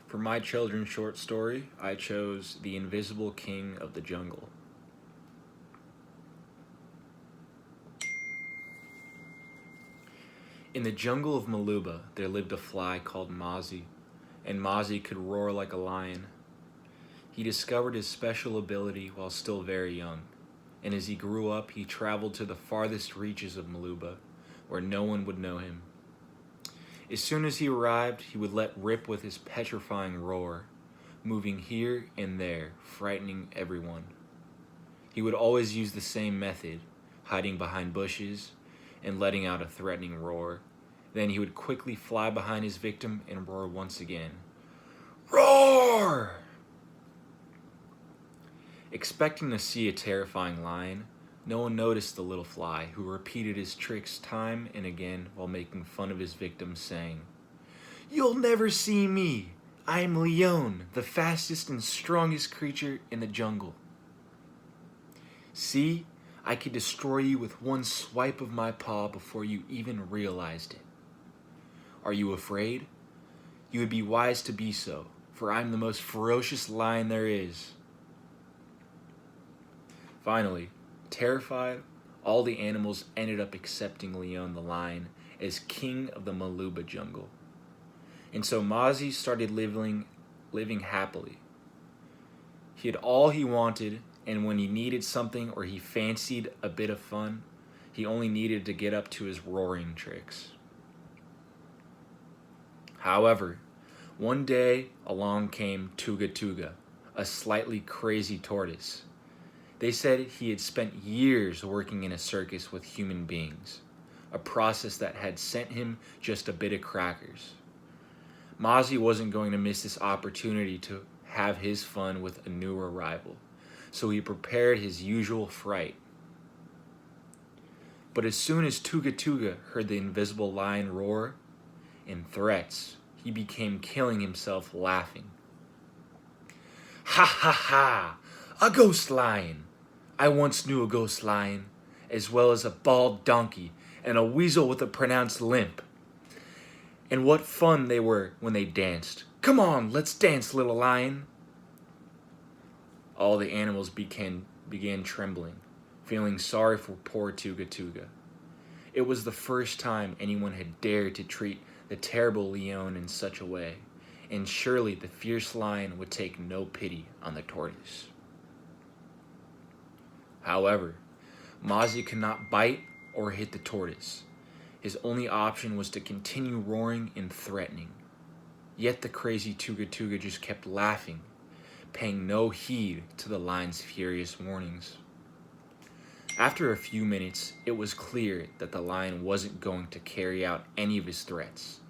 For my children's short story, I chose The Invisible King of the Jungle. In the jungle of Maluba, there lived a fly called Mozzie, and Mozzie could roar like a lion. He discovered his special ability while still very young, and as he grew up, he traveled to the farthest reaches of Maluba, where no one would know him. As soon as he arrived, he would let rip with his petrifying roar, moving here and there, frightening everyone. He would always use the same method, hiding behind bushes and letting out a threatening roar. Then he would quickly fly behind his victim and roar once again. Roar! Expecting to see a terrifying lion, no one noticed the little fly, who repeated his tricks time and again while making fun of his victim, saying, "You'll never see me! I am Leon, the fastest and strongest creature in the jungle. See, I could destroy you with one swipe of my paw before you even realized it. Are you afraid? You would be wise to be so, for I'm the most ferocious lion there is." Finally, terrified, all the animals ended up accepting Leon the lion as king of the Maluba jungle. And so Mozzie started living happily. He had all he wanted, and when he needed something or he fancied a bit of fun, he only needed to get up to his roaring tricks. However, one day along came Tuga Tuga, a slightly crazy tortoise. They said he had spent years working in a circus with human beings, a process that had sent him just a bit of crackers. Mozzie wasn't going to miss this opportunity to have his fun with a new arrival, so he prepared his usual fright. But as soon as Tuga Tuga heard the invisible lion roar in threats, he began killing himself laughing. "Ha ha ha! A ghost lion! I once knew a ghost lion, as well as a bald donkey and a weasel with a pronounced limp. And what fun they were when they danced. Come on, let's dance, little lion." All the animals began trembling, feeling sorry for poor Tuga Tuga. It was the first time anyone had dared to treat the terrible Leon in such a way, and surely the fierce lion would take no pity on the tortoise. However, Mozzie could not bite or hit the tortoise. His only option was to continue roaring and threatening. Yet the crazy Tuga Tuga just kept laughing, paying no heed to the lion's furious warnings. After a few minutes, it was clear that the lion wasn't going to carry out any of his threats,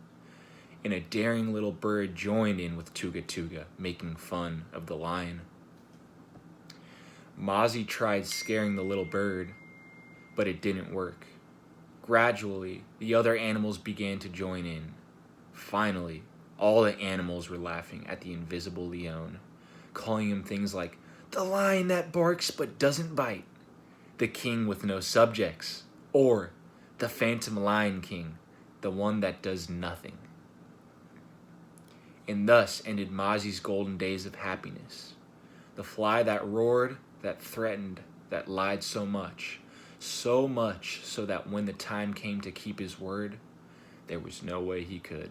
and a daring little bird joined in with Tuga Tuga, making fun of the lion. Mozzie tried scaring the little bird, but it didn't work. Gradually, the other animals began to join in. Finally, all the animals were laughing at the invisible Leon, calling him things like the lion that barks but doesn't bite, the king with no subjects, or the phantom lion king, the one that does nothing. And thus ended Mozzie's golden days of happiness. The fly that roared, that threatened, that lied so much so that when the time came to keep his word, there was no way he could.